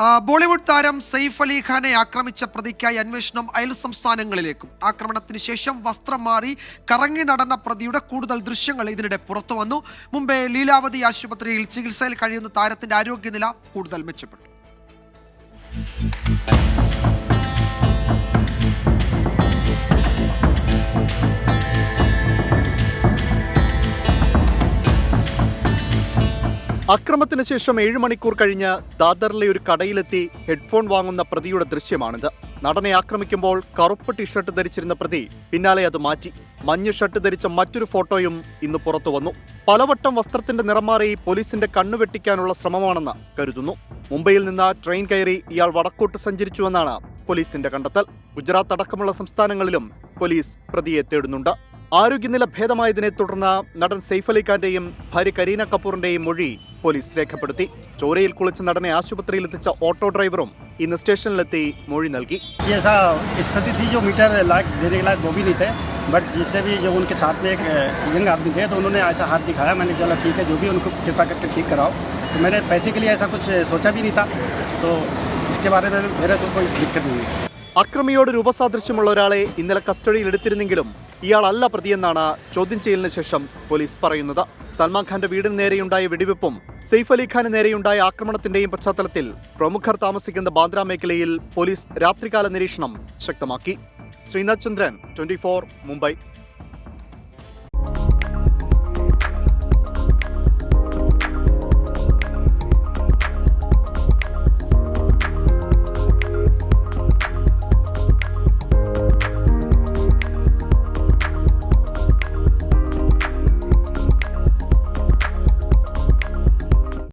ബോളിവുഡ് താരം സെയ്ഫ് അലി ഖാനെ ആക്രമിച്ച പ്രതിക്കായി അന്വേഷണം അയൽ സംസ്ഥാനങ്ങളിലേക്കും. ആക്രമണത്തിന് ശേഷം വസ്ത്രം മാറി കറങ്ങി നടന്ന പ്രതിയുടെ കൂടുതൽ ദൃശ്യങ്ങൾ ഇതിനിടെ പുറത്തു വന്നു. മുംബൈ ലീലാവതി ആശുപത്രിയിൽ ചികിത്സയിൽ കഴിയുന്ന താരത്തിന്റെ ആരോഗ്യനില കൂടുതൽ മെച്ചപ്പെട്ടു. അക്രമത്തിന് ശേഷം 7 മണിക്കൂർ കഴിഞ്ഞ് ദാദറിലെ ഒരു കടയിലെത്തി ഹെഡ്ഫോൺ വാങ്ങുന്ന പ്രതിയുടെ ദൃശ്യമാണിത്. നടനെ ആക്രമിക്കുമ്പോൾ കറുപ്പ് ടീഷർട്ട് ധരിച്ചിരുന്ന പ്രതി പിന്നാലെ അത് മാറ്റി മഞ്ഞ ഷർട്ട് ധരിച്ച മറ്റൊരു ഫോട്ടോയും ഇന്ന് പുറത്തു വന്നു. പലവട്ടം വസ്ത്രത്തിന്റെ നിറം മാറി പോലീസിന്റെ കണ്ണുവെട്ടിക്കാനുള്ള ശ്രമമാണെന്ന് കരുതുന്നു. മുംബൈയിൽ നിന്ന് ട്രെയിൻ കയറി ഇയാൾ വടക്കോട്ട് സഞ്ചരിച്ചുവെന്നാണ് പോലീസിന്റെ കണ്ടെത്തൽ. ഗുജറാത്ത് അടക്കമുള്ള സംസ്ഥാനങ്ങളിലും പോലീസ് പ്രതിയെ തേടുന്നുണ്ട്. ആരോഗ്യനില ഭേദമായതിനെ തുടർന്ന് നടൻ സെയ്ഫ് അലി ഖാന്റെയും ഭാര്യ കരീന കപൂറിന്റെയും മൊഴി പോലീസ് രേഖപ്പെടുത്തി. ചോരയിൽ കുളിച്ച് നടനെ ആശുപത്രിയിൽ എത്തിച്ച ഓട്ടോ ഡ്രൈവറും ഇന്ന് സ്റ്റേഷനിലെത്തി മൊഴി നൽകി. बट जिससे भी जो उनके साथ में एक यंग आदमी थे तो उन्होंने ऐसा हाथ दिखाया. मैंने चला ठीक है, जो भी उनको कृपा करके ठीक कराओ. तो मैंने पैसे के लिए ऐसा कुछ सोचा भी नहीं था, तो इसके बारे में मेरा तो कोई दिक्कत नहीं है. അക്രമിയോട് രൂപസാദൃശ്യമുള്ള ഒരാളെ ഇന്നലെ കസ്റ്റഡിയിൽ എടുത്തിരുന്നെങ്കിലും ഇയാളല്ല പ്രതിയെന്നാണ് ചോദ്യം ചെയ്യലിന് ശേഷം പോലീസ് പറയുന്നത്. സൽമാൻ ഖാന്റെ വീടിന് നേരെയുണ്ടായ വെടിവെപ്പും സെയ്ഫ് അലി ഖാന് നേരെയുണ്ടായ ആക്രമണത്തിന്റെയും പശ്ചാത്തലത്തിൽ പ്രമുഖർ താമസിക്കുന്ന ബാന്ദ്ര മേഖലയിൽ പോലീസ് രാത്രികാല നിരീക്ഷണം ശക്തമാക്കി. ശ്രീനാഥ് ചന്ദ്രൻ, 24 മുംബൈ.